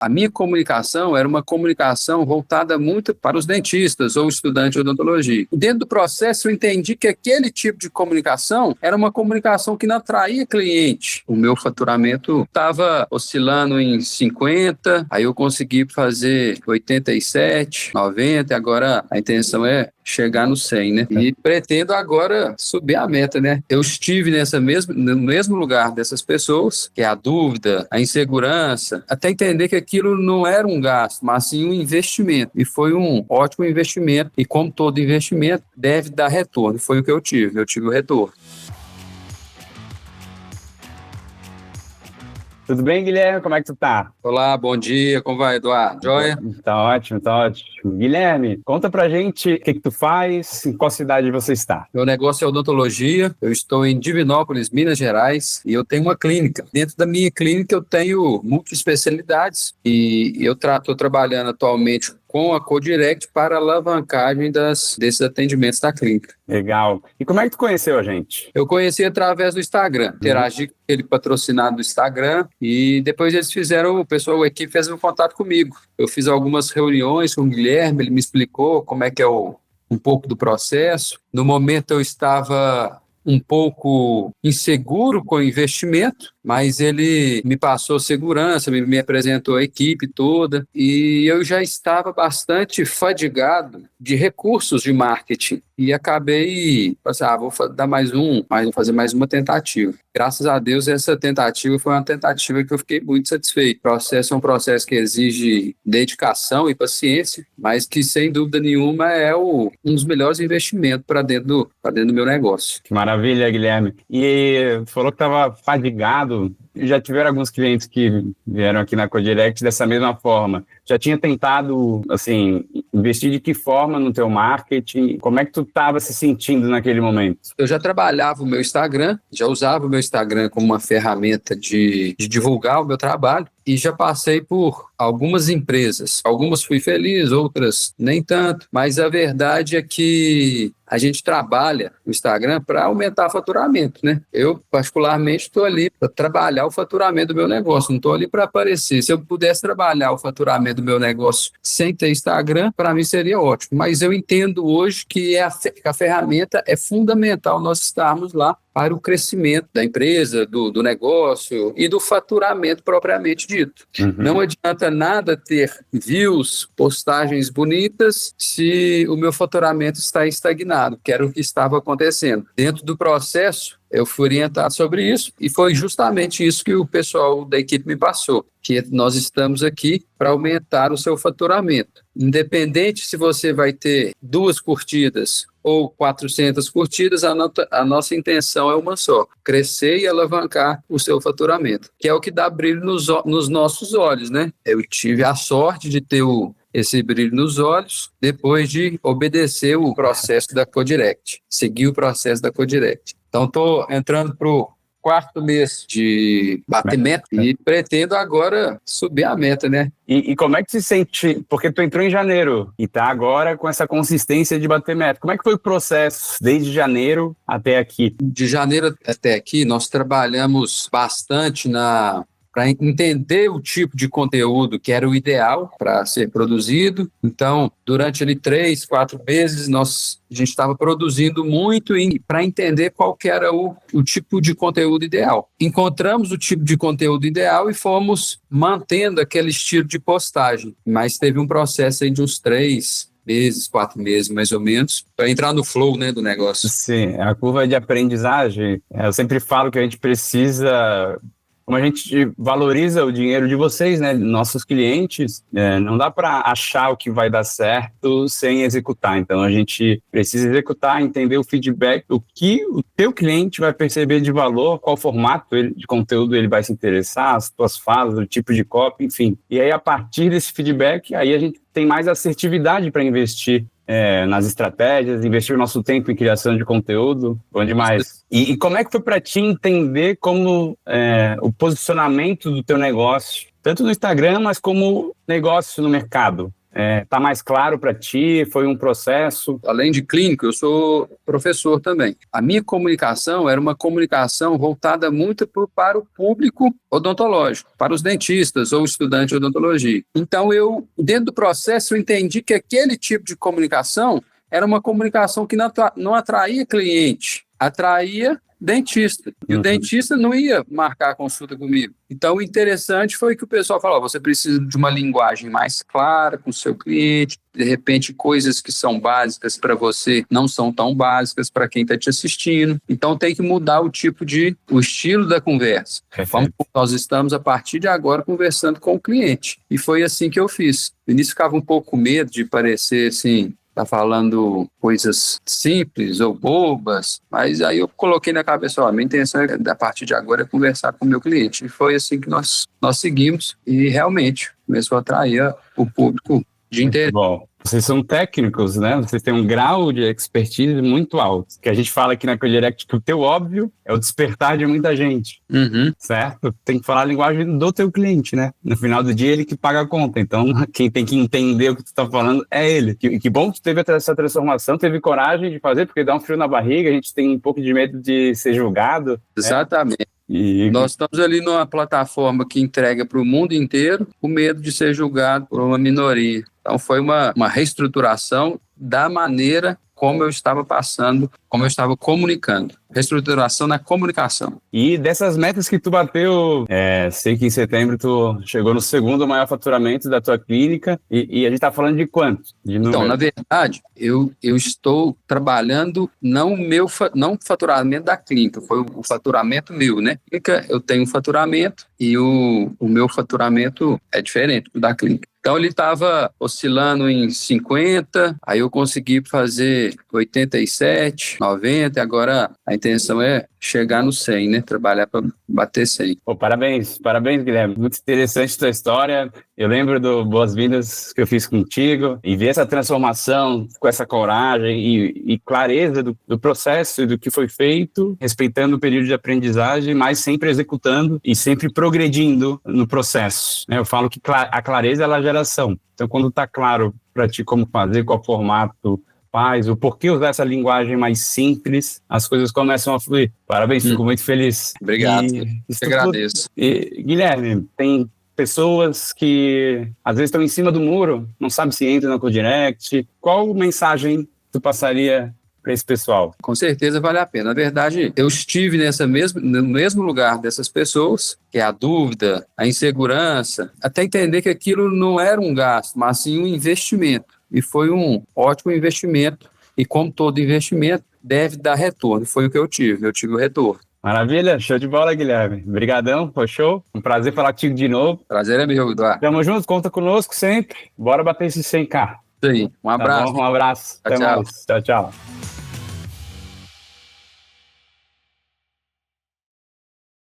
A minha comunicação era uma comunicação voltada muito para os dentistas ou estudantes de odontologia. Dentro do processo, eu entendi que aquele tipo de comunicação era uma comunicação que não atraía cliente. O meu faturamento estava oscilando em 50, aí eu consegui fazer 87, 90, agora a intenção é chegar no 100, né? E pretendo agora subir a meta, né? Eu estive no mesmo lugar dessas pessoas, que é a dúvida, a insegurança, até entender que aquilo não era um gasto, mas sim um investimento. E foi um ótimo investimento. E como todo investimento, deve dar retorno. Foi o que eu tive. Eu tive o retorno. Tudo bem, Guilherme? Como é que tu tá? Olá, bom dia. Como vai, Eduardo? Joia? Tá ótimo, tá ótimo. Guilherme, conta pra gente o que tu faz, em qual cidade você está. Meu negócio é odontologia. Eu estou em Divinópolis, Minas Gerais, e eu tenho uma clínica. Dentro da minha clínica eu tenho multiespecialidades e eu estou trabalhando atualmente com a Codirect para alavancagem desses atendimentos da clínica. Legal. E como é que tu conheceu a gente? Eu conheci através do Instagram, interagi com aquele patrocinado do Instagram e depois eles fizeram, a equipe fez um contato comigo. Eu fiz algumas reuniões com o Guilherme, ele me explicou como é que é um pouco do processo. No momento eu estava um pouco inseguro com o investimento, mas ele me passou segurança, me apresentou a equipe toda e eu já estava bastante fadigado de recursos de marketing e acabei, vou fazer mais uma tentativa. Graças a Deus, essa tentativa foi uma tentativa que eu fiquei muito satisfeito. O processo é um processo que exige dedicação e paciência, mas que, sem dúvida nenhuma, é um dos melhores investimentos para dentro do meu negócio. Que maravilha, Guilherme. E tu falou que estava fadigado. Já tiveram alguns clientes que vieram aqui na Codirect dessa mesma forma. Já tinha tentado, assim, investir de que forma no teu marketing? Como é que tu estava se sentindo naquele momento? Eu já trabalhava o meu Instagram, já usava o meu Instagram como uma ferramenta de divulgar o meu trabalho e já passei por algumas empresas. Algumas fui feliz, outras nem tanto, mas a verdade é que a gente trabalha no Instagram para aumentar o faturamento, né? Eu, particularmente, estou ali para trabalhar o faturamento do meu negócio, não estou ali para aparecer. Se eu pudesse trabalhar o faturamento do meu negócio sem ter Instagram, para mim seria ótimo. Mas eu entendo hoje que a ferramenta é fundamental nós estarmos lá para o crescimento da empresa, do negócio e do faturamento propriamente dito. Uhum. Não adianta nada ter views, postagens bonitas, se o meu faturamento está estagnado, que era o que estava acontecendo. Dentro do processo, eu fui orientado sobre isso e foi justamente isso que o pessoal da equipe me passou, que nós estamos aqui para aumentar o seu faturamento. Independente se você vai ter 2 curtidas ou 400 curtidas, a nossa intenção é uma só: crescer e alavancar o seu faturamento, que é o que dá brilho nos nossos olhos, né? Eu tive a sorte de ter esse brilho nos olhos depois de obedecer o processo da Codirect, seguir o processo da Codirect. Então, estou entrando para o 4º mês de bater meta e pretendo agora subir a meta, né? E como é que se sente? Porque tu entrou em janeiro e tá agora com essa consistência de bater meta. Como é que foi o processo desde janeiro até aqui? De janeiro até aqui, nós trabalhamos bastante para entender o tipo de conteúdo que era o ideal para ser produzido. Então, durante ali 3, 4 meses, a gente estava produzindo muito para entender qual que era o tipo de conteúdo ideal. Encontramos o tipo de conteúdo ideal e fomos mantendo aquele estilo de postagem, mas teve um processo aí de uns 3 meses, 4 meses, mais ou menos, para entrar no flow, né, do negócio. Sim, a curva de aprendizagem, eu sempre falo que a gente precisa... Como a gente valoriza o dinheiro de vocês, né, nossos clientes, não dá para achar o que vai dar certo sem executar. Então, a gente precisa executar, entender o feedback, o que o teu cliente vai perceber de valor, qual formato de conteúdo ele vai se interessar, as tuas falas, o tipo de copy, enfim. E aí, a partir desse feedback, aí a gente tem mais assertividade para investir nas estratégias, investir o nosso tempo em criação de conteúdo. Bom demais. E como é que foi para ti entender como o posicionamento do teu negócio, tanto no Instagram, mas como negócio no mercado? Tá mais claro para ti? Foi um processo? Além de clínico, eu sou professor também. A minha comunicação era uma comunicação voltada muito para o público odontológico, para os dentistas ou estudantes de odontologia. Então, dentro do processo, eu entendi que aquele tipo de comunicação era uma comunicação que não atraía cliente, atraía dentista. E o dentista não ia marcar a consulta comigo. Então, o interessante foi que o pessoal falou, você precisa de uma linguagem mais clara com o seu cliente, de repente coisas que são básicas para você não são tão básicas para quem está te assistindo. Então, tem que mudar o estilo da conversa. Como nós estamos, a partir de agora, conversando com o cliente. E foi assim que eu fiz. No início ficava um pouco com medo de parecer assim, tá falando coisas simples ou bobas, mas aí eu coloquei na cabeça, a minha intenção a partir de agora é conversar com o meu cliente. E foi assim que nós seguimos e realmente começou a atrair o público de interesse. Bom, vocês são técnicos, né? Vocês têm um grau de expertise muito alto. Que a gente fala aqui na Codirect que o teu óbvio é o despertar de muita gente, certo? Tem que falar a linguagem do teu cliente, né? No final do dia, ele que paga a conta. Então, quem tem que entender o que tu tá falando é ele. Que bom que tu teve essa transformação, teve coragem de fazer, porque dá um frio na barriga, a gente tem um pouco de medo de ser julgado. Exatamente. Nós estamos ali numa plataforma que entrega para o mundo inteiro o medo de ser julgado por uma minoria. Então, foi uma reestruturação da maneira como eu estava passando, como eu estava comunicando. Reestruturação na comunicação. E dessas metas que tu bateu, sei que em setembro tu chegou no segundo maior faturamento da tua clínica, e a gente tá falando de quanto? Então, na verdade, eu estou trabalhando não o faturamento da clínica, foi o faturamento meu, né? Eu tenho um faturamento e o meu faturamento é diferente do da clínica. Então, ele estava oscilando em 50, aí eu consegui fazer 87, 90, agora a intenção é chegar no 100, né? Trabalhar para bater 100. Parabéns, Guilherme. Muito interessante a tua história. Eu lembro do Boas-Vindas que eu fiz contigo e ver essa transformação com essa coragem e clareza do processo e do que foi feito, respeitando o período de aprendizagem, mas sempre executando e sempre progredindo no processo. Eu falo que a clareza ela gera ação. Então, quando está claro para ti como fazer, qual formato faz, o porquê usar essa linguagem mais simples, as coisas começam a fluir. Parabéns, fico muito feliz. Obrigado, eu agradeço. E, Guilherme, tem pessoas que às vezes estão em cima do muro, não sabem se entra na Codirect. Qual mensagem tu passaria para esse pessoal? Com certeza vale a pena. Na verdade, eu estive no mesmo lugar dessas pessoas, que é a dúvida, a insegurança, até entender que aquilo não era um gasto, mas sim um investimento. E foi um ótimo investimento. E como todo investimento, deve dar retorno. Foi o que eu tive o retorno. Maravilha, show de bola, Guilherme. Obrigadão, foi show. Um prazer falar contigo de novo. Prazer é meu, Eduardo. Tamo junto, conta conosco sempre. Bora bater esse 100K. Isso aí, um abraço. Tá bom, um abraço. Até mais. Tchau, tchau.